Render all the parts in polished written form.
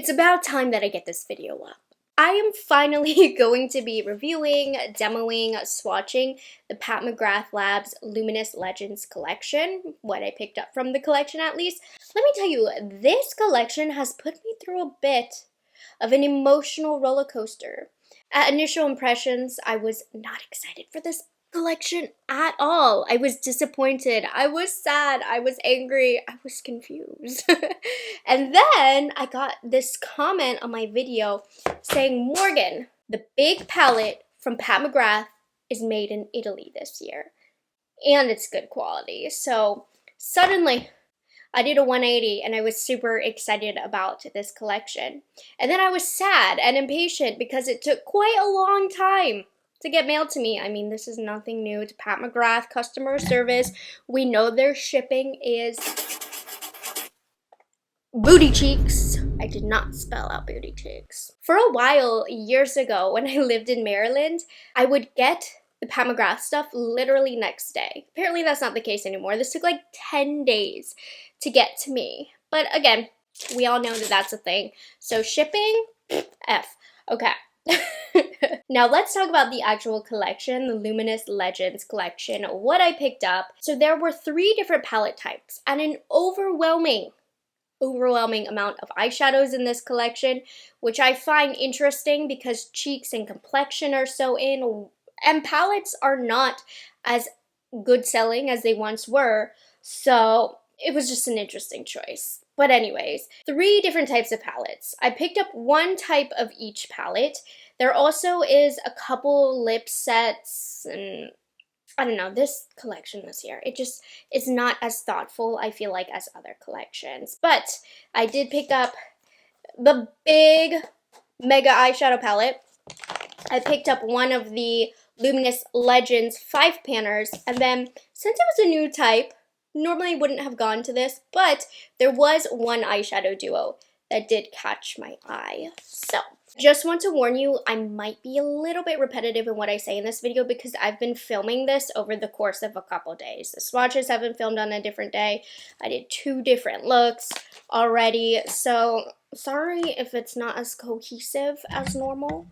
It's about time that I get this video up. I am finally going to be reviewing, demoing, swatching the Pat McGrath Labs Luminous Legends collection, what I picked up from the collection at least. Let me tell you, this collection has put me through a bit of an emotional roller coaster. At initial impressions, I was not excited for this collection at all. I was disappointed, I was sad, I was angry, I was confused. And then I got this comment on my video saying, Morgan, the big palette from Pat McGrath is made in Italy this year. And it's good quality. So suddenly I did a 180 and I was super excited about this collection. And then I was sad and impatient because it took quite a long time to get mailed to me. I mean, this is nothing new to Pat McGrath customer service. We know their shipping is booty cheeks. I did not spell out booty cheeks. For a while, years ago, when I lived in Maryland, I would get the Pat McGrath stuff literally next day. Apparently that's not the case anymore. This took like 10 days to get to me. But again, we all know that that's a thing. So shipping, F. Okay. Now let's talk about the actual collection, the Luminous Legends collection, what I picked up. So there were 3 different palette types and an overwhelming amount of eyeshadows in this collection, which I find interesting because cheeks and complexion are so in, and palettes are not as good selling as they once were, so it was just an interesting choice. But anyways, 3 different types of palettes. I picked up 1 type of each palette. There also is a couple lip sets, and I don't know, this collection this year, it just is not as thoughtful, I feel like, as other collections. But I did pick up the big mega eyeshadow palette. I picked up one of the Luminous Legends 5-panners, and then since it was a new type, normally I wouldn't have gone to this, but there was one eyeshadow duo that did catch my eye. So, just want to warn you, I might be a little bit repetitive in what I say in this video because I've been filming this over the course of a couple days. The swatches have been filmed on a different day. I did 2 different looks already, so sorry if it's not as cohesive as normal.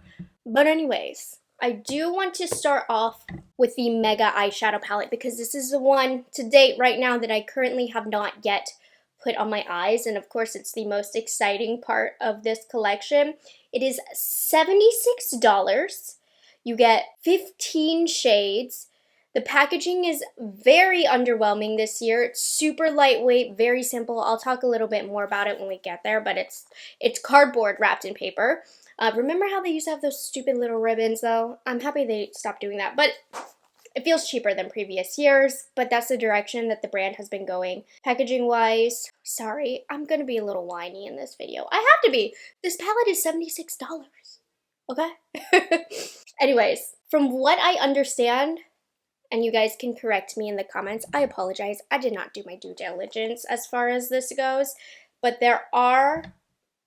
But anyways, I do want to start off with the Mega Eyeshadow Palette because this is the one to date right now that I currently have not yet put on my eyes, and of course it's the most exciting part of this collection. It is $76. You get 15 shades. The packaging is very underwhelming this year. It's super lightweight, very simple. I'll talk a little bit more about it when we get there, but it's cardboard wrapped in paper. Remember how they used to have those stupid little ribbons though? I'm happy they stopped doing that, but it feels cheaper than previous years, but that's the direction that the brand has been going. Packaging wise, sorry, I'm gonna be a little whiny in this video. I have to be. This palette is $76, okay? Anyways, from what I understand, and you guys can correct me in the comments, I apologize. I did not do my due diligence as far as this goes, but there are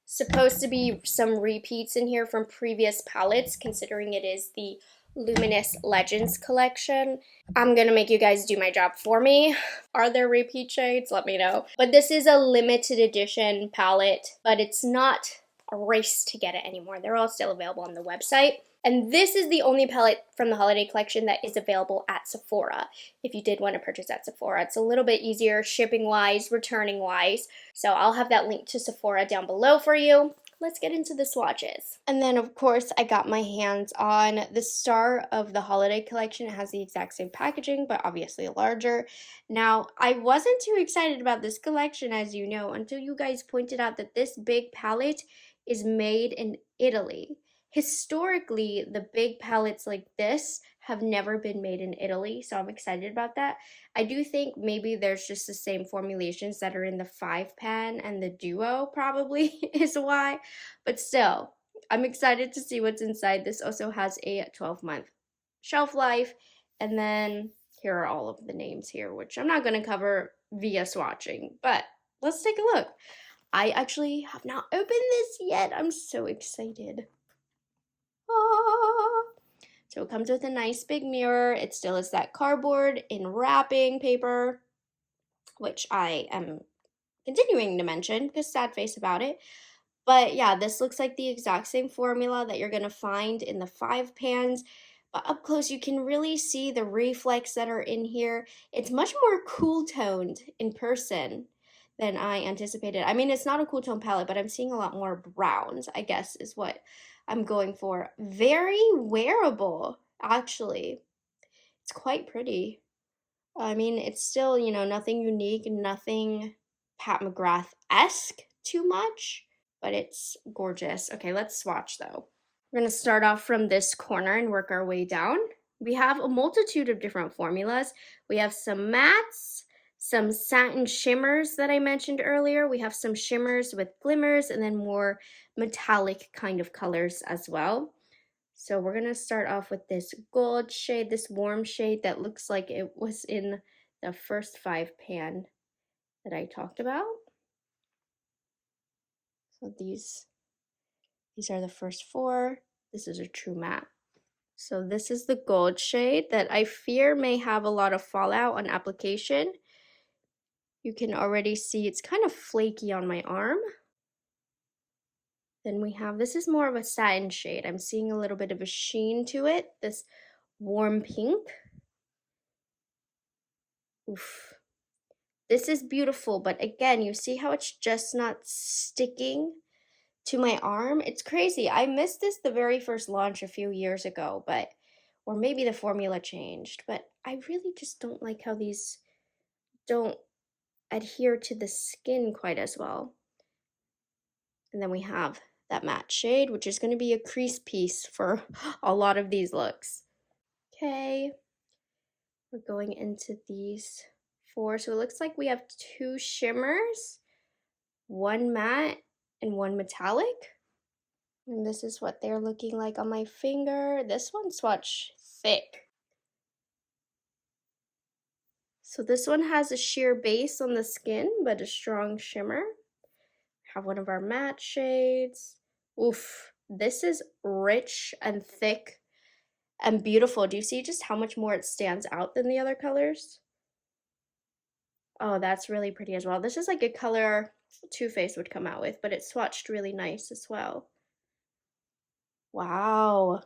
supposed to be some repeats in here from previous palettes, considering it is the Luminous Legends collection. I'm gonna make you guys do my job for me. Are there repeat shades? Let me know. But this is a limited edition palette, but it's not a race to get it anymore. They're all still available on the website. And this is the only palette from the holiday collection that is available at Sephora. If you did want to purchase at Sephora, it's a little bit easier shipping-wise, returning-wise. So I'll have that link to Sephora down below for you. Let's get into the swatches. And then, of course, I got my hands on the star of the holiday collection. It has the exact same packaging, but obviously larger. Now, I wasn't too excited about this collection, as you know, until you guys pointed out that this big palette is made in Italy. Historically, the big palettes like this have never been made in Italy, so I'm excited about that. I do think maybe there's just the same formulations that are in the 5-pan and the duo probably is why, but still, I'm excited to see what's inside. This also has a 12-month shelf life, and then here are all of the names here, which I'm not going to cover via swatching, but let's take a look. I actually have not opened this yet. I'm so excited. So it comes with a nice big mirror. It still is that cardboard in wrapping paper, which I am continuing to mention because sad face about it. But yeah, this looks like the exact same formula that you're gonna find in the 5 pans. But up close, you can really see the reflex that are in here. It's much more cool toned in person than I anticipated. I mean, it's not a cool tone palette, but I'm seeing a lot more browns, I guess, is what I'm going for. Very wearable, actually. It's quite pretty. I mean, it's still, you know, nothing unique, nothing Pat McGrath-esque too much, but it's gorgeous. Okay, let's swatch though. We're going to start off from this corner and work our way down. We have a multitude of different formulas. We have some mattes, some satin shimmers that I mentioned earlier. We have some shimmers with glimmers and then more metallic kind of colors as well. So we're going to start off with this gold shade, this warm shade that looks like it was in the first 5 pan that I talked about. So these are the first 4. This is a true matte. So this is the gold shade that I fear may have a lot of fallout on application. You can already see it's kind of flaky on my arm. Then we have, this is more of a satin shade. I'm seeing a little bit of a sheen to it, this warm pink. Oof. This is beautiful, but again, you see how it's just not sticking to my arm? It's crazy. I missed this the very first launch a few years ago, but, or maybe the formula changed, but I really just don't like how these don't adhere to the skin quite as well. And then we have that matte shade, which is going to be a crease piece for a lot of these looks. Okay, we're going into these 4. So it looks like we have 2 shimmers, 1 matte, and 1 metallic. And this is what they're looking like on my finger. This one swatch thick. So this one has a sheer base on the skin, but a strong shimmer. Have one of our matte shades. Oof, this is rich and thick and beautiful. Do you see just how much more it stands out than the other colors? Oh, that's really pretty as well. This is like a color Too Faced would come out with, but it's swatched really nice as well. Wow.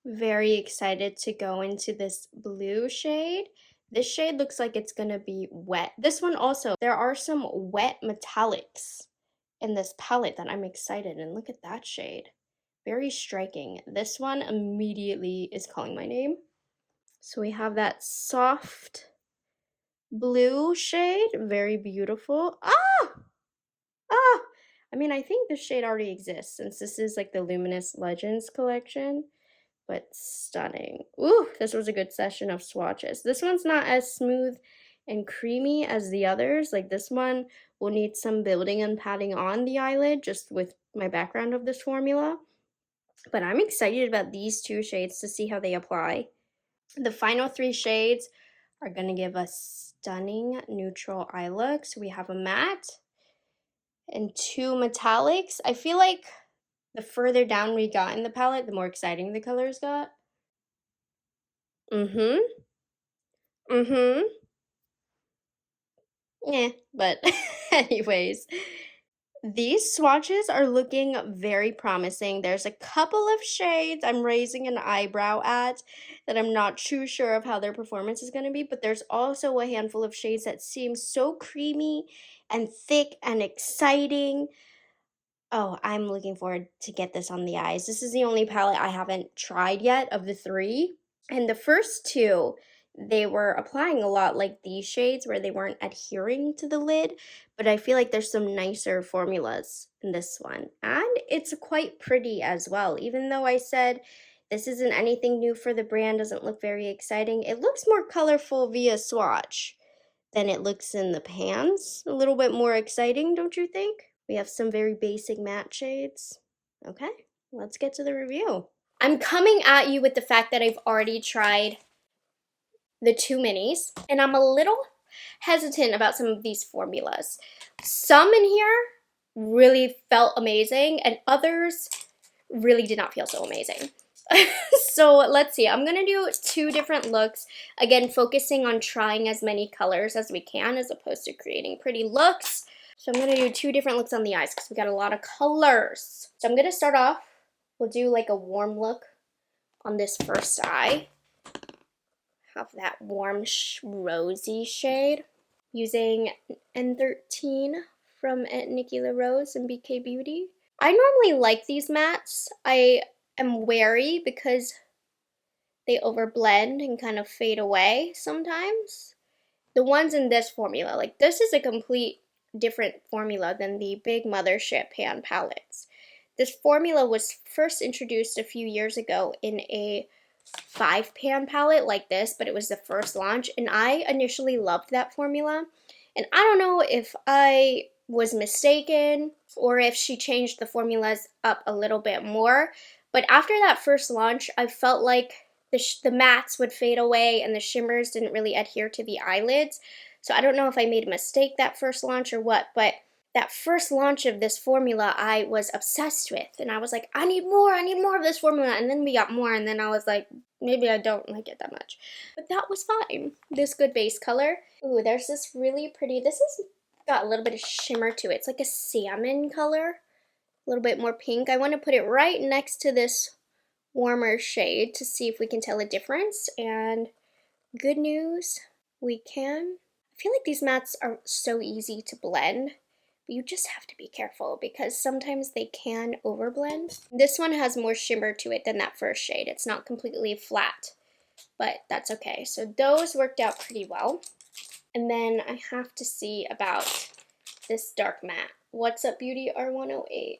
Very excited to go into this blue shade. This shade looks like it's gonna be wet. This one also, there are some wet metallics in this palette that I'm excited, and look at that shade. Very striking. This one immediately is calling my name. So we have that soft blue shade, very beautiful. Ah! Ah! I mean, I think this shade already exists since this is like the Luminous Legends collection, but stunning. Ooh, this was a good session of swatches. This one's not as smooth and creamy as the others. Like this one will need some building and patting on the eyelid just with my background of this formula. But I'm excited about these 2 shades to see how they apply. The final 3 shades are going to give us stunning neutral eye looks. We have a matte and 2 metallics. I feel like the further down we got in the palette, the more exciting the colors got. Yeah, but anyways, these swatches are looking very promising. There's a couple of shades I'm raising an eyebrow at that I'm not too sure of how their performance is going to be, but there's also a handful of shades that seem so creamy and thick and exciting. Oh, I'm looking forward to get this on the eyes. This is the only palette I haven't tried yet of the 3. And the first 2, they were applying a lot like these shades where they weren't adhering to the lid, but I feel like there's some nicer formulas in this one. And it's quite pretty as well. Even though I said this isn't anything new for the brand, doesn't look very exciting, it looks more colorful via swatch than it looks in the pans. A little bit more exciting, don't you think? We have some very basic matte shades. Okay, let's get to the review. I'm coming at you with the fact that I've already tried the 2 minis, and I'm a little hesitant about some of these formulas. Some in here really felt amazing, and others really did not feel so amazing. So let's see, I'm gonna do 2 different looks, again focusing on trying as many colors as we can as opposed to creating pretty looks. So I'm going to do 2 different looks on the eyes because we got a lot of colors. So I'm going to start off, we'll do like a warm look on this first eye. Have that warm rosy shade using N13 from Nikki LaRose and BK Beauty. I normally like these mattes. I am wary because they overblend and kind of fade away sometimes. The ones in this formula, like this is a complete different formula than the big mothership pan palettes. This formula was first introduced a few years ago in a 5-pan palette like this, but it was the first launch, and I initially loved that formula. And I don't know if I was mistaken or if she changed the formulas up a little bit more, but after that first launch, I felt like the mattes would fade away and the shimmers didn't really adhere to the eyelids. So I don't know if I made a mistake that first launch or what, but that first launch of this formula I was obsessed with, and I was like, I need more of this formula, and then we got more, and then I was like, maybe I don't like it that much. But that was fine. This good base color. Ooh, there's this really pretty, this has got a little bit of shimmer to it. It's like a salmon color, a little bit more pink. I want to put it right next to this warmer shade to see if we can tell a difference, and good news, we can. I feel like these mattes are so easy to blend, but you just have to be careful because sometimes they can overblend. This one has more shimmer to it than that first shade. It's not completely flat, but that's okay. So those worked out pretty well. And then I have to see about this dark matte. What's Up Beauty R108.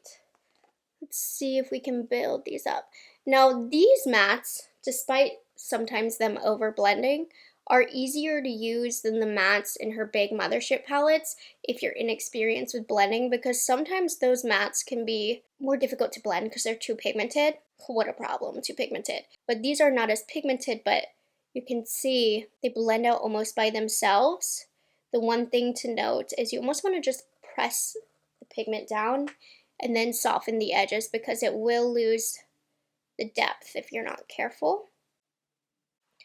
Let's see if we can build these up. Now these mattes, despite sometimes them overblending, are easier to use than the mattes in her big mothership palettes if you're inexperienced with blending, because sometimes those mattes can be more difficult to blend because they're too pigmented. What a problem, too pigmented. But these are not as pigmented, but you can see they blend out almost by themselves. The one thing to note is you almost want to just press the pigment down and then soften the edges because it will lose the depth if you're not careful.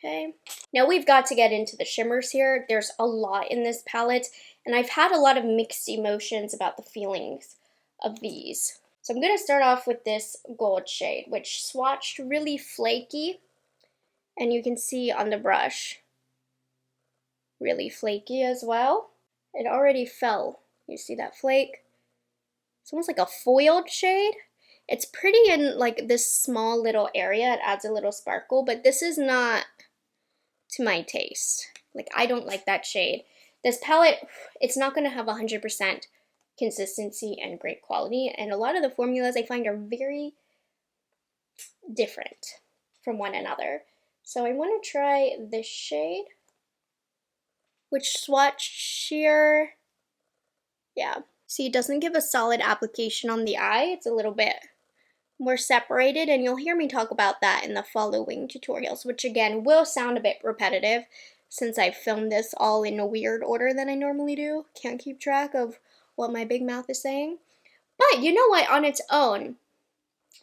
Okay, now we've got to get into the shimmers here. There's a lot in this palette, and I've had a lot of mixed emotions about the feelings of these. So I'm going to start off with this gold shade, which swatched really flaky, and you can see on the brush, really flaky as well. It already fell. You see that flake? It's almost like a foiled shade. It's pretty in like this small little area. It adds a little sparkle, but this is not to my taste. Like, I don't like that shade. This palette, it's not going to have 100% consistency and great quality, and a lot of the formulas I find are very different from one another. So I want to try this shade, which swatched sheer, yeah. See, it doesn't give a solid application on the eye. It's a little bit more separated, and you'll hear me talk about that in the following tutorials, which again will sound a bit repetitive since I filmed this all in a weird order than I normally do. Can't keep track of what my big mouth is saying. But you know what, on its own,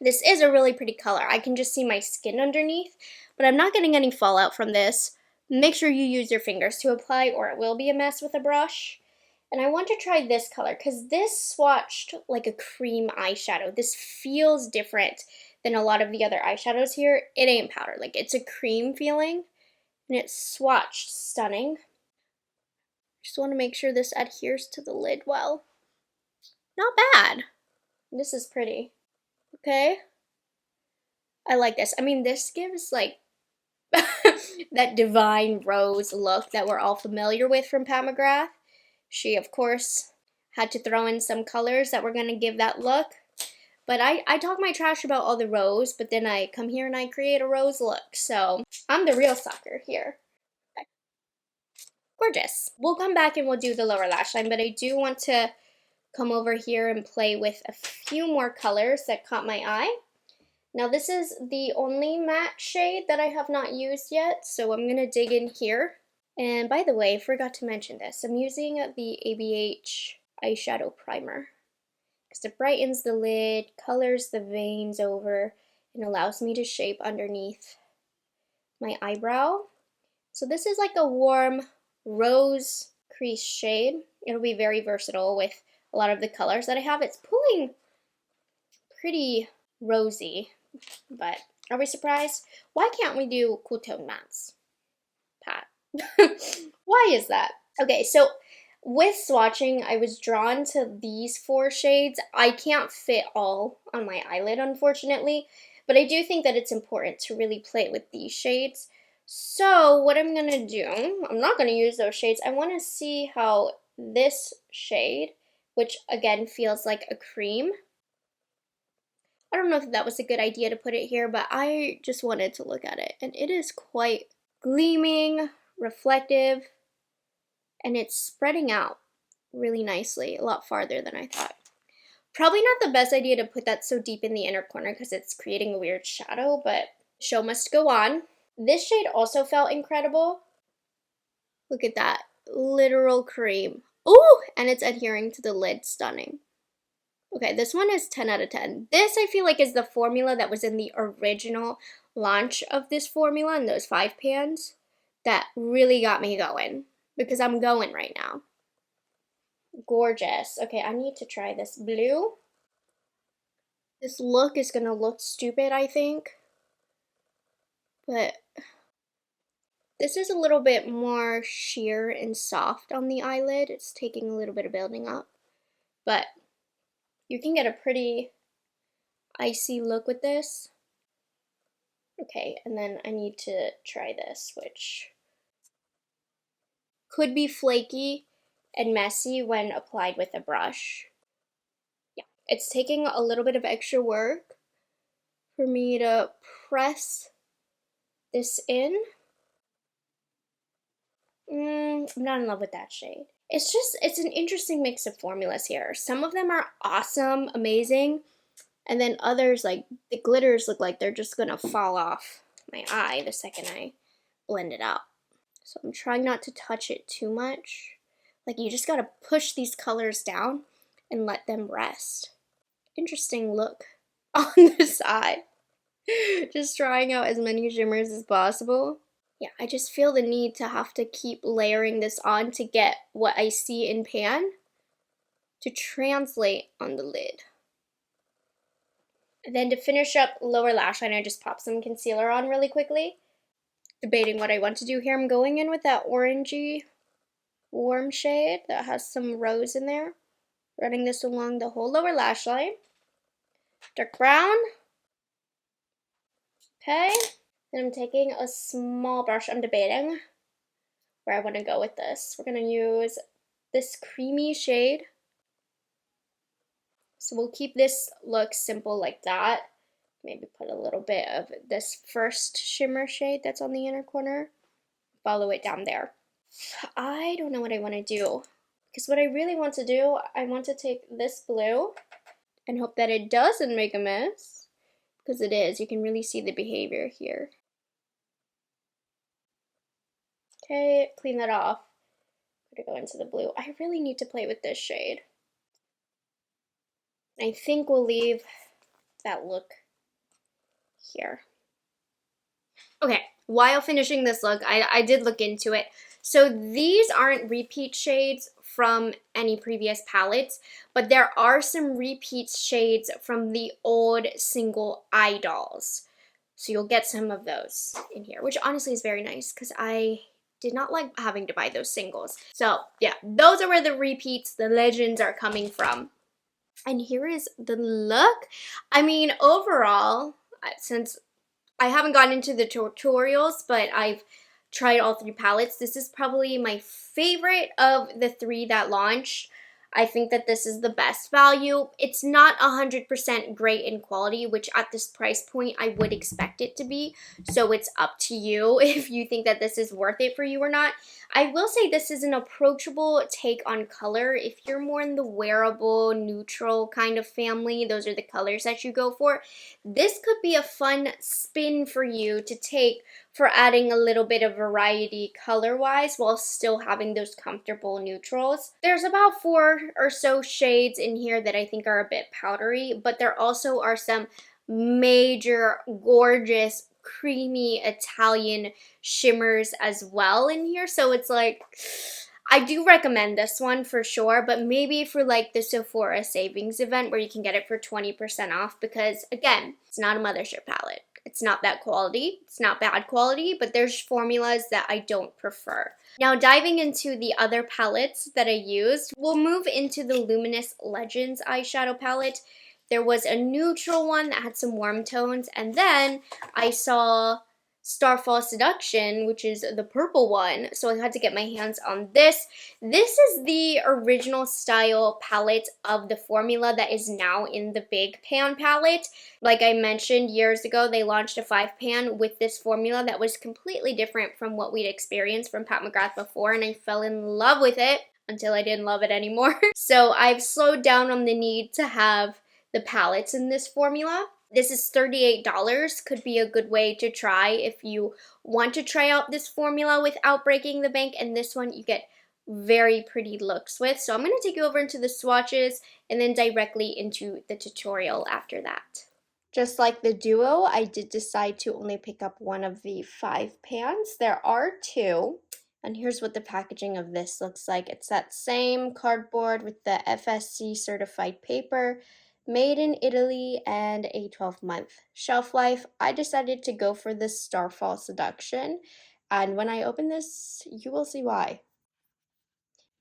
this is a really pretty color. I can just see my skin underneath, but I'm not getting any fallout from this. Make sure you use your fingers to apply or it will be a mess with a brush. And I want to try this color because this swatched like a cream eyeshadow. This feels different than a lot of the other eyeshadows here. It ain't powder, like it's a cream feeling, and it swatched stunning. Just want to make sure this adheres to the lid well. Not bad. This is pretty. Okay. I like this. I mean, this gives like that divine rose look that we're all familiar with from Pat McGrath. She, of course, had to throw in some colors that were going to give that look. But I talk my trash about all the rose, but then I come here and I create a rose look. So I'm the real sucker here. Okay. Gorgeous. We'll come back and we'll do the lower lash line, but I do want to come over here and play with a few more colors that caught my eye. Now this is the only matte shade that I have not used yet, so I'm going to dig in here. And by the way, I forgot to mention this. I'm using the ABH eyeshadow primer because it brightens the lid, colors the veins over, and allows me to shape underneath my eyebrow. So this is like a warm rose crease shade. It'll be very versatile with a lot of the colors that I have. It's pulling pretty rosy, but are we surprised? Why can't we do cool tone mattes, Pat? Why is that? Okay, so with swatching, I was drawn to these 4 shades. I can't fit all on my eyelid, unfortunately, but I do think that it's important to really play with these shades. So what I'm gonna do, I'm not gonna use those shades. I wanna see how this shade, which again feels like a cream, I don't know if that was a good idea to put it here, but I just wanted to look at it, and it is quite gleaming, reflective, and it's spreading out really nicely, a lot farther than I thought. Probably not the best idea to put that so deep in the inner corner because it's creating a weird shadow, but show must go on. This shade also felt incredible. Look at that, literal cream. Ooh, and it's adhering to the lid, stunning. Okay, this one is 10 out of 10. This I feel like is the formula that was in the original launch of this formula in those 5 pans that really got me going, because I'm going right now. Gorgeous. Okay, I need to try this blue. This look is gonna look stupid, I think, but this is a little bit more sheer and soft on the eyelid. It's taking a little bit of building up, but you can get a pretty icy look with this. Okay, and then I need to try this, which could be flaky and messy when applied with a brush. Yeah, it's taking a little bit of extra work for me to press this in. I'm not in love with that shade. It's an interesting mix of formulas here. Some of them are awesome, amazing, and then others, like the glitters, look like they're just gonna fall off my eye the second I blend it out. So I'm trying not to touch it too much. Like, you just gotta push these colors down and let them rest. Interesting look on this eye. Just trying out as many shimmers as possible. Yeah, I just feel the need to have to keep layering this on to get what I see in pan to translate on the lid. And then to finish up lower lash line, I just pop some concealer on really quickly. Debating what I want to do here. I'm going in with that orangey warm shade that has some rose in there. Running this along the whole lower lash line. Dark brown. Okay. Then I'm taking a small brush. I'm debating where I want to go with this. We're going to use this creamy shade. So we'll keep this look simple like that. Maybe put a little bit of this first shimmer shade that's on the inner corner. Follow it down there. I don't know what I want to do. Because what I really want to do, I want to take this blue and hope that it doesn't make a mess. Because it is. You can really see the behavior here. Okay, clean that off. I'm gonna go into the blue. I really need to play with this shade. I think we'll leave that look here. Okay, while finishing this look, I did look into it. So these aren't repeat shades from any previous palettes, but there are some repeat shades from the old single eye dolls. So you'll get some of those in here, which honestly is very nice because I did not like having to buy those singles. So yeah, those are where the repeats, the legends are coming from. And here is the look. I mean, overall, since I haven't gotten into the tutorials, but I've tried all 3 palettes, this is probably my favorite of the 3 that launched. I think that this is the best value. It's not 100% great in quality, which at this price point I would expect it to be. So it's up to you if you think that this is worth it for you or not. I will say this is an approachable take on color. If you're more in the wearable, neutral kind of family, those are the colors that you go for. This could be a fun spin for you to take for adding a little bit of variety color-wise while still having those comfortable neutrals. There's about 4 or so shades in here that I think are a bit powdery, but there also are some major, gorgeous, creamy Italian shimmers as well in here. So it's like, I do recommend this one for sure, but maybe for like the Sephora savings event where you can get it for 20% off, because again, it's not a mothership palette. It's not that quality. It's not bad quality, but there's formulas that I don't prefer. Now diving into the other palettes that I used, we'll move into the Luminous Legends eyeshadow palette. There was a neutral one that had some warm tones, and then I saw Starfall Seduction, which is the purple one, so I had to get my hands on this. This is the original style palette of the formula that is now in the big pan palette. Like I mentioned, years ago, they launched a 5-pan with this formula that was completely different from what we'd experienced from Pat McGrath before, and I fell in love with it until I didn't love it anymore. So I've slowed down on the need to have the palettes in this formula. This is $38, could be a good way to try if you want to try out this formula without breaking the bank, and this one you get very pretty looks with. So I'm going to take you over into the swatches and then directly into the tutorial after that. Just like the duo, I did decide to only pick up one of the 5 pans. There are 2. And here's what the packaging of this looks like. It's that same cardboard with the FSC certified paper, made in Italy, and a 12-month shelf life. I decided to go for the Starfall Seduction, and when I open this, you will see why.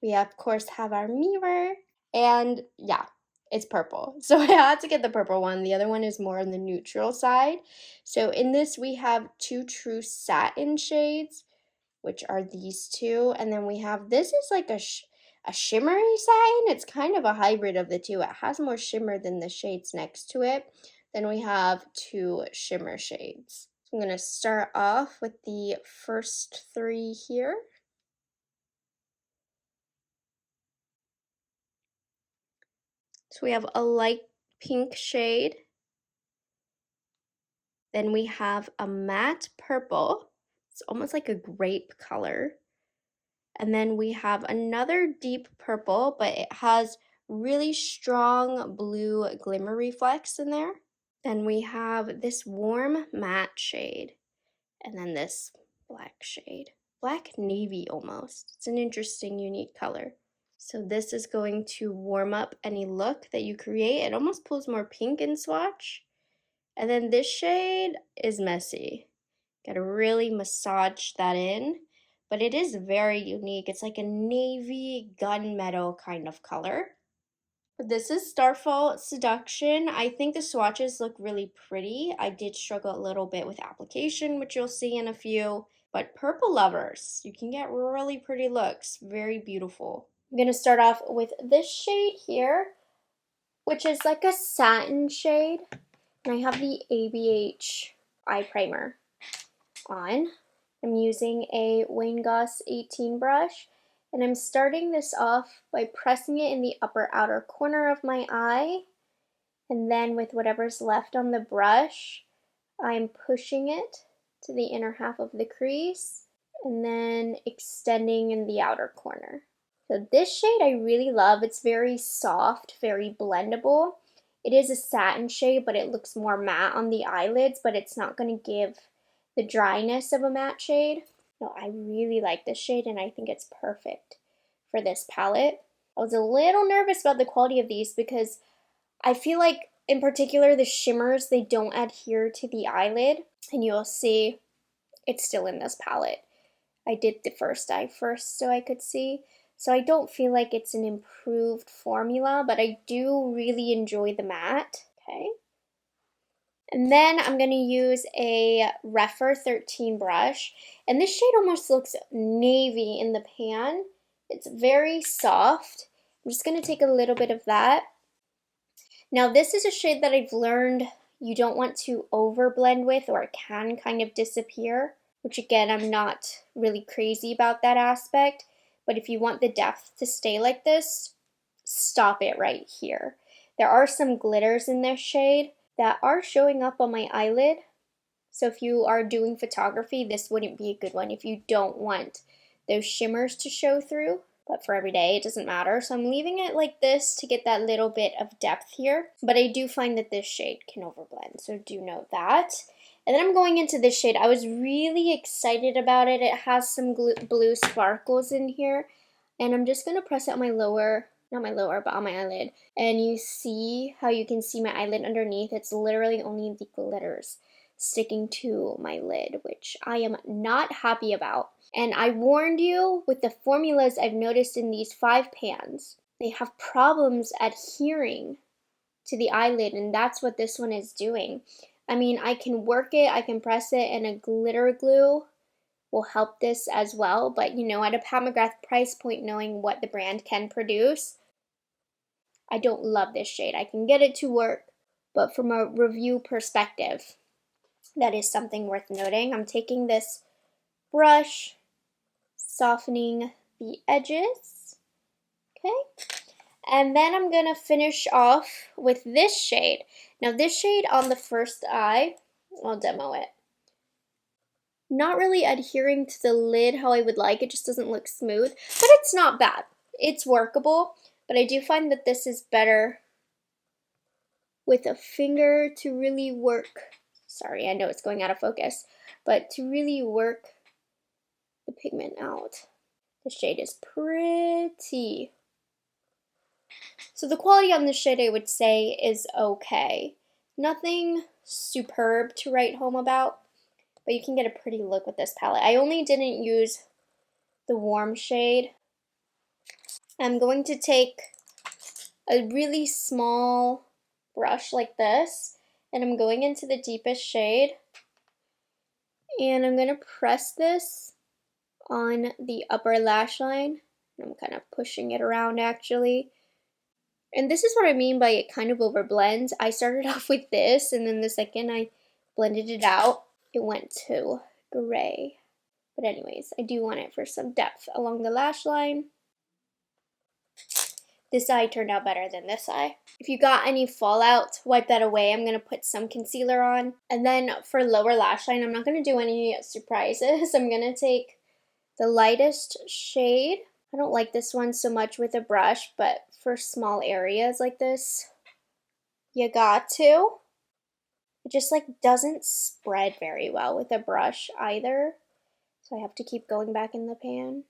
We of course have our mirror, and yeah, it's purple. So I had to get the purple one. The other one is more on the neutral side. So in this we have 2 true satin shades, which are these 2, and then we have, this is like a shimmery satin. It's kind of a hybrid of the 2. It has more shimmer than the shades next to it. Then we have 2 shimmer shades. So I'm going to start off with the first 3 here. So we have a light pink shade. Then we have a matte purple. It's almost like a grape color. And then we have another deep purple, but it has really strong blue glimmer reflex in there. Then we have this warm matte shade, and then this black shade. Black navy almost. It's an interesting, unique color. So this is going to warm up any look that you create. It almost pulls more pink in swatch. And then this shade is messy. Gotta really massage that in. But it is very unique. It's like a navy gunmetal kind of color. But this is Starfall Seduction. I think the swatches look really pretty. I did struggle a little bit with application, which you'll see in a few. But purple lovers, you can get really pretty looks. Very beautiful. I'm going to start off with this shade here, which is like a satin shade. And I have the ABH eye primer on. I'm using a Wayne Goss 18 brush, and I'm starting this off by pressing it in the upper outer corner of my eye, and then with whatever's left on the brush, I'm pushing it to the inner half of the crease, and then extending in the outer corner. So this shade I really love. It's very soft, very blendable. It is a satin shade, but it looks more matte on the eyelids, but it's not going to give the dryness of a matte shade. No, I really like this shade, and I think it's perfect for this palette. I was a little nervous about the quality of these because I feel like, in particular, the shimmers, they don't adhere to the eyelid, and you'll see it's still in this palette. I did the first eye first so I could see. So I don't feel like it's an improved formula, but I do really enjoy the matte. Okay. And then I'm going to use a Rephr 13 brush. And this shade almost looks navy in the pan. It's very soft. I'm just going to take a little bit of that. Now this is a shade that I've learned you don't want to overblend with, or it can kind of disappear. Which again, I'm not really crazy about that aspect. But if you want the depth to stay like this, stop it right here. There are some glitters in this shade that are showing up on my eyelid. So if you are doing photography, this wouldn't be a good one if you don't want those shimmers to show through. But for every day, it doesn't matter. So I'm leaving it like this to get that little bit of depth here. But I do find that this shade can overblend, so do note that. And then I'm going into this shade. I was really excited about it. It has some blue sparkles in here. And I'm just gonna press it on my lower, not my lower, but on my eyelid. And you see how you can see my eyelid underneath? It's literally only the glitters sticking to my lid, which I am not happy about. And I warned you with the formulas I've noticed in these 5 pans, they have problems adhering to the eyelid, and that's what this one is doing. I mean, I can work it, I can press it, and a glitter glue will help this as well, but you know, at a Pat McGrath price point, knowing what the brand can produce, I don't love this shade. I can get it to work, but from a review perspective, that is something worth noting. I'm taking this brush, softening the edges, okay? And then I'm gonna finish off with this shade. Now this shade on the first eye, I'll demo it. Not really adhering to the lid how I would like, it just doesn't look smooth, but it's not bad. It's workable, but I do find that this is better with a finger to really work. Sorry, I know it's going out of focus, but to really work the pigment out. The shade is pretty. So the quality on this shade I would say is okay. Nothing superb to write home about, but you can get a pretty look with this palette. I only didn't use the warm shade. I'm going to take a really small brush like this, and I'm going into the deepest shade, and I'm going to press this on the upper lash line. I'm kind of pushing it around actually. And this is what I mean by it kind of overblends. I started off with this, and then the second I blended it out, it went to gray. But anyways, I do want it for some depth along the lash line. This eye turned out better than this eye. If you got any fallout, wipe that away. I'm going to put some concealer on. And then for lower lash line, I'm not going to do any surprises. I'm going to take the lightest shade. I don't like this one so much with a brush, but for small areas like this, you got to. It just like doesn't spread very well with a brush either. So I have to keep going back in the pan.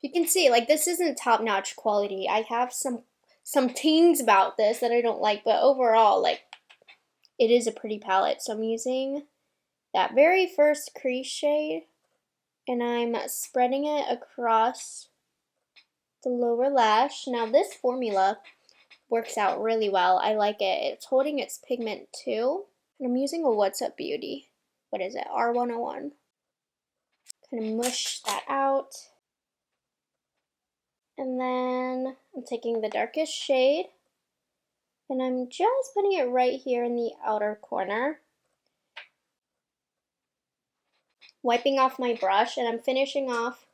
You can see, like, this isn't top-notch quality. I have some things about this that I don't like, but overall, like, it is a pretty palette. So I'm using that very first crease shade, and I'm spreading it across the lower lash. Now, this formula works out really well. I like it. It's holding its pigment, too. And I'm using a What's Up Beauty. What is it? R101. Kind of mush that out. And then I'm taking the darkest shade, and I'm just putting it right here in the outer corner. Wiping off my brush, and I'm finishing off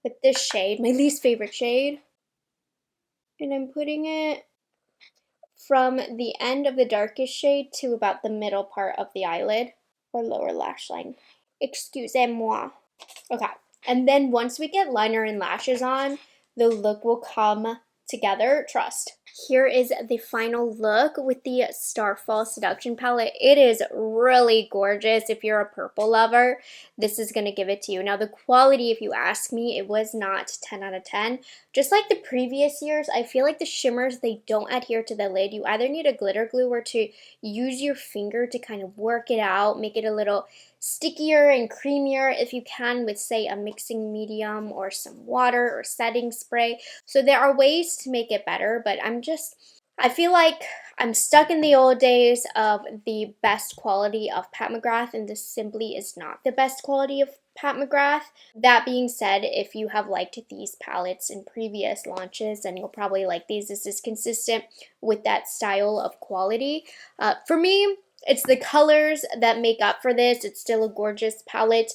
with this shade, my least favorite shade. And I'm putting it from the end of the darkest shade to about the middle part of the eyelid or lower lash line. Excusez-moi. Okay, and then once we get liner and lashes on, the look will come together, trust. Here is the final look with the Starfall Seduction palette. It is really gorgeous. If you're a purple lover, this is going to give it to you. Now, the quality, if you ask me, it was not 10 out of 10. Just like the previous years, I feel like the shimmers, they don't adhere to the lid. You either need a glitter glue or to use your finger to kind of work it out, make it a little stickier and creamier if you can with, say, a mixing medium or some water or setting spray. So there are ways to make it better, but I feel like I'm stuck in the old days of the best quality of Pat McGrath, and this simply is not the best quality of Pat McGrath. That being said, if you have liked these palettes in previous launches, then you'll probably like these. This is consistent with that style of quality. For me, it's the colors that make up for this. It's still a gorgeous palette,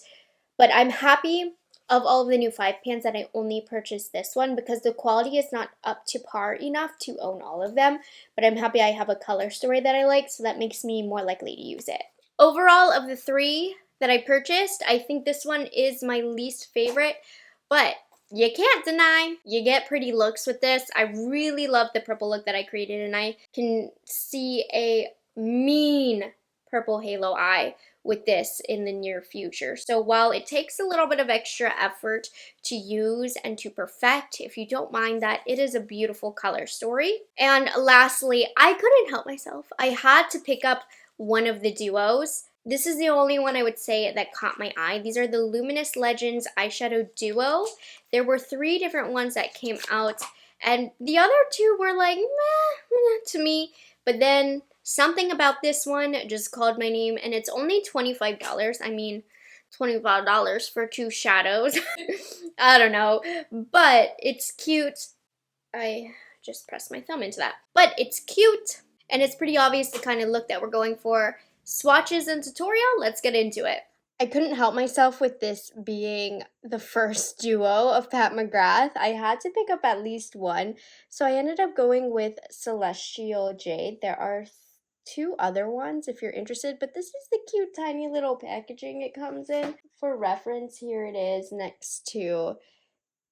but I'm happy of all of the new 5 pans that I only purchased this one because the quality is not up to par enough to own all of them, but I'm happy I have a color story that I like, so that makes me more likely to use it. Overall, of the 3 that I purchased, I think this one is my least favorite, but you can't deny you get pretty looks with this. I really love the purple look that I created, and I can see a mean purple halo eye with this in the near future. So while it takes a little bit of extra effort to use and to perfect, if you don't mind that, it is a beautiful color story. And lastly, I couldn't help myself. I had to pick up one of the duos. This is the only one I would say that caught my eye. These are the Luminous Legends Eyeshadow Duo. There were 3 different ones that came out, and the other 2 were like, meh to me. But then something about this one just called my name, and it's only $25. I mean, $25 for 2 shadows. I don't know, but it's cute. I just pressed my thumb into that. But it's cute, and it's pretty obvious the kind of look that we're going for. Swatches and tutorial, let's get into it. I couldn't help myself with this being the first duo of Pat McGrath. I had to pick up at least one, so I ended up going with Celestial Jade. There are 2 other ones if you're interested, but this is the cute tiny little packaging it comes in. For reference, here it is next to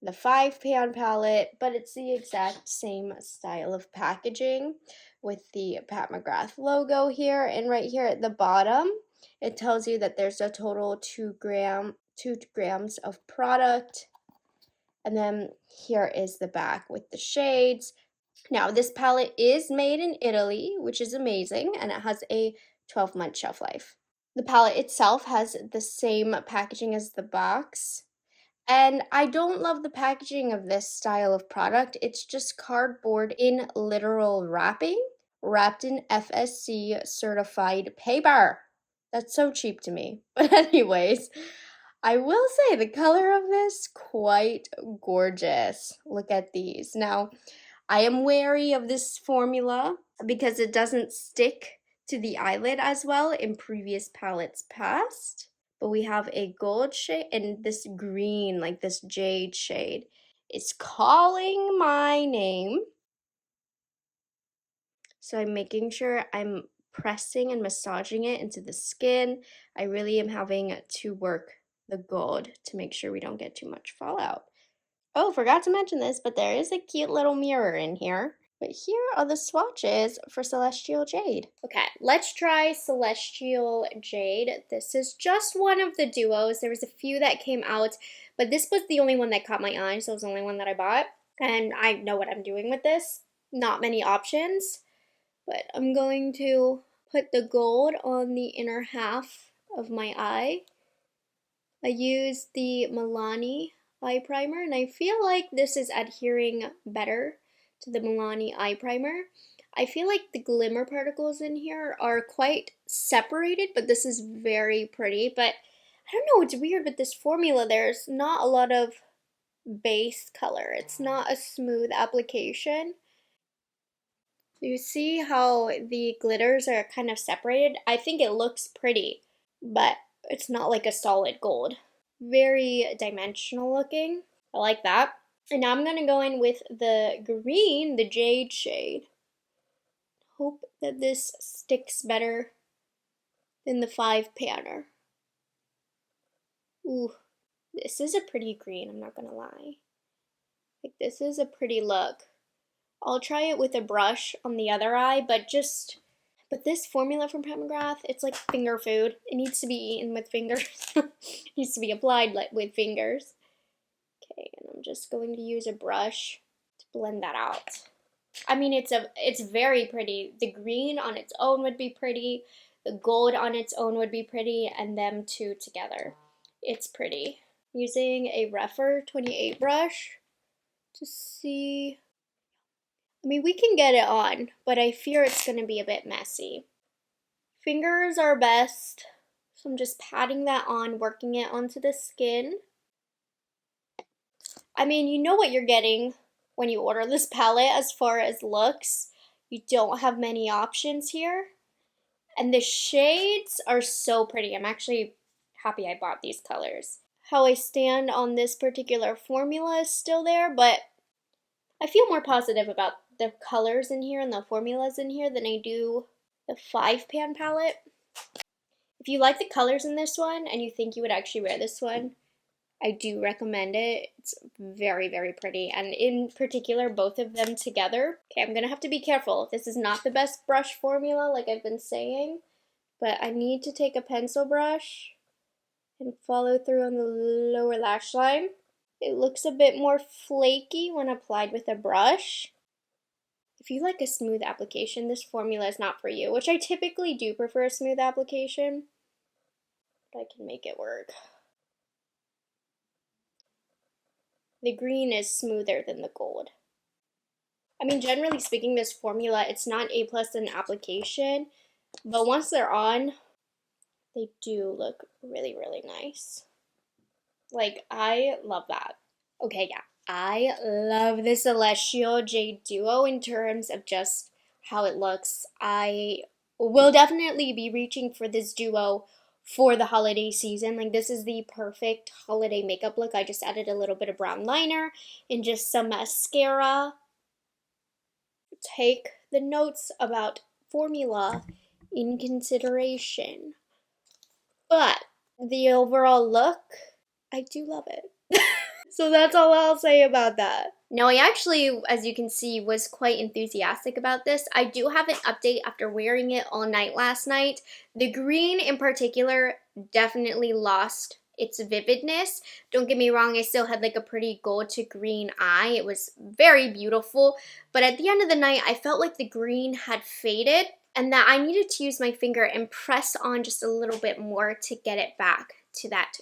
the 5-pan palette, but it's the exact same style of packaging with the Pat McGrath logo here, and right here at the bottom it tells you that there's a total 2 grams of product. And then here is the back with the shades. Now this palette is made in Italy, which is amazing, and it has a 12-month shelf life. The palette itself has the same packaging as the box. And I don't love the packaging of this style of product. It's just cardboard in literal wrapping, wrapped in FSC certified paper. That's so cheap to me. But anyways, I will say the color of this, quite gorgeous. Look at these. Now, I am wary of this formula because it doesn't stick to the eyelid as well in previous palettes past. But we have a gold shade and this green, like this jade shade, is calling my name. So I'm making sure I'm pressing and massaging it into the skin. I really am having to work the gold to make sure we don't get too much fallout. Oh, forgot to mention this, but there is a cute little mirror in here. But here are the swatches for Celestial Jade. Okay, let's try Celestial Jade. This is just one of the duos. There was a few that came out, but this was the only one that caught my eye, so it was the only one that I bought. And I know what I'm doing with this. Not many options, but I'm going to put the gold on the inner half of my eye. I used the Milani eye primer, and I feel like this is adhering better to the Milani eye primer. I feel like the glimmer particles in here are quite separated, but this is very pretty. But I don't know, it's weird with this formula. There's not a lot of base color. It's not a smooth application. You see how the glitters are kind of separated? I think it looks pretty, but it's not like a solid gold. Very dimensional looking. I like that. And now I'm going to go in with the green, the jade shade. Hope that this sticks better than the 5-panner. Ooh, this is a pretty green, I'm not going to lie. Like, this is a pretty look. I'll try it with a brush on the other eye, but this formula from Pat McGrath, it's like finger food. It needs to be eaten with fingers. It needs to be applied with fingers. Okay, and I'm just going to use a brush to blend that out. I mean, it's very pretty. The green on its own would be pretty. The gold on its own would be pretty, and them two together. It's pretty. I'm using a Rephr 28 brush to see. I mean, we can get it on, but I fear it's going to be a bit messy. Fingers are best, so I'm just patting that on, working it onto the skin. I mean, you know what you're getting when you order this palette as far as looks. You don't have many options here. And the shades are so pretty. I'm actually happy I bought these colors. How I stand on this particular formula is still there, but I feel more positive about the colors in here and the formulas in here than I do the 5-pan palette. If you like the colors in this one and you think you would actually wear this one, I do recommend it. It's very, very pretty. And in particular, both of them together. Okay, I'm going to have to be careful. This is not the best brush formula, like I've been saying. but I need to take a pencil brush and follow through on the lower lash line. It looks a bit more flaky when applied with a brush. If you like a smooth application, this formula is not for you, which I typically do prefer a smooth application, but I can make it work. The green is smoother than the gold. I mean, generally speaking, this formula, it's not A+ in application, but once they're on, they do look really, really nice. Like, I love that. Okay, yeah. I love the Celestial Jade Duo in terms of just how it looks. I will definitely be reaching for this duo for the holiday season. Like, this is the perfect holiday makeup look. I just added a little bit of brown liner and just some mascara. Take the notes about formula in consideration. But the overall look, I do love it. So that's all I'll say about that. Now, I actually, as you can see, was quite enthusiastic about this. I do have an update after wearing it all night last night. The green in particular definitely lost its vividness. Don't get me wrong, I still had like a pretty gold to green eye. It was very beautiful, but at the end of the night, I felt like the green had faded and that I needed to use my finger and press on just a little bit more to get it back to that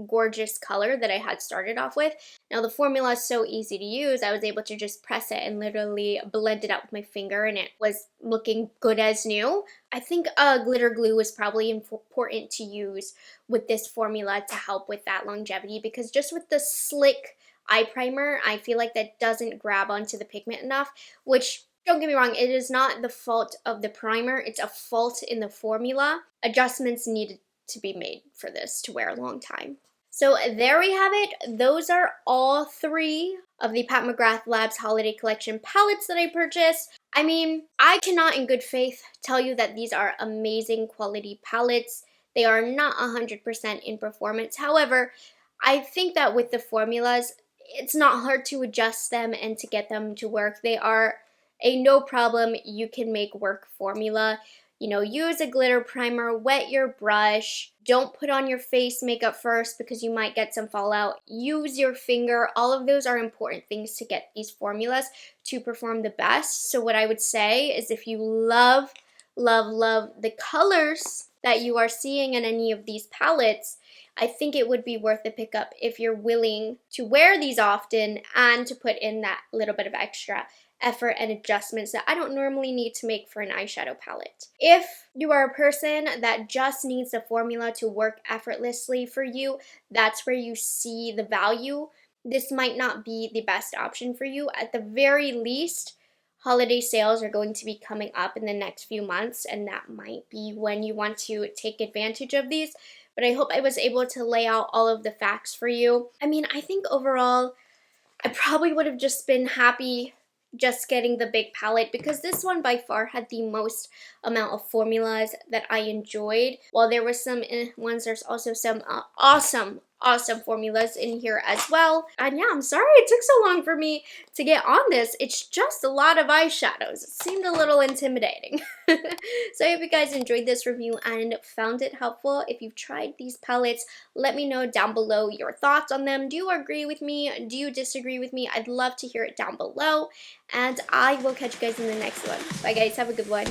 gorgeous color that I had started off with. Now the formula is so easy to use, I was able to just press it and literally blend it out with my finger and it was looking good as new. I think glitter glue was probably important to use with this formula to help with that longevity, because just with the slick eye primer, I feel like that doesn't grab onto the pigment enough, which, don't get me wrong, it is not the fault of the primer, it's a fault in the formula. Adjustments needed to be made for this to wear a long time. So there we have it. Those are all three of the Pat McGrath Labs Holiday Collection palettes that I purchased. I mean, I cannot in good faith tell you that these are amazing quality palettes. They are not 100% in performance. However, I think that with the formulas, it's not hard to adjust them and to get them to work. They are a no problem, you can make work formula. You know, use a glitter primer, wet your brush, don't put on your face makeup first because you might get some fallout. Use your finger. All of those are important things to get these formulas to perform the best. So what I would say is if you love the colors that you are seeing in any of these palettes, I think it would be worth the pickup if you're willing to wear these often and to put in that little bit of extra effort and adjustments that I don't normally need to make for an eyeshadow palette. If you are a person that just needs the formula to work effortlessly for you, that's where you see the value. This might not be the best option for you. At the very least, holiday sales are going to be coming up in the next few months, and that might be when you want to take advantage of these. But I hope I was able to lay out all of the facts for you. I mean, I think overall, I probably would have just been happy just getting the big palette because this one by far had the most amount of formulas that I enjoyed. While there were some ones, there's also some awesome formulas in here as well. And yeah, I'm sorry it took so long for me to get on this. It's just a lot of eyeshadows. It seemed a little intimidating. So I hope you guys enjoyed this review and found it helpful. If you've tried these palettes, let me know down below your thoughts on them. Do you agree with me? Do you disagree with me? I'd love to hear it down below. And I will catch you guys in the next one. Bye guys, have a good one.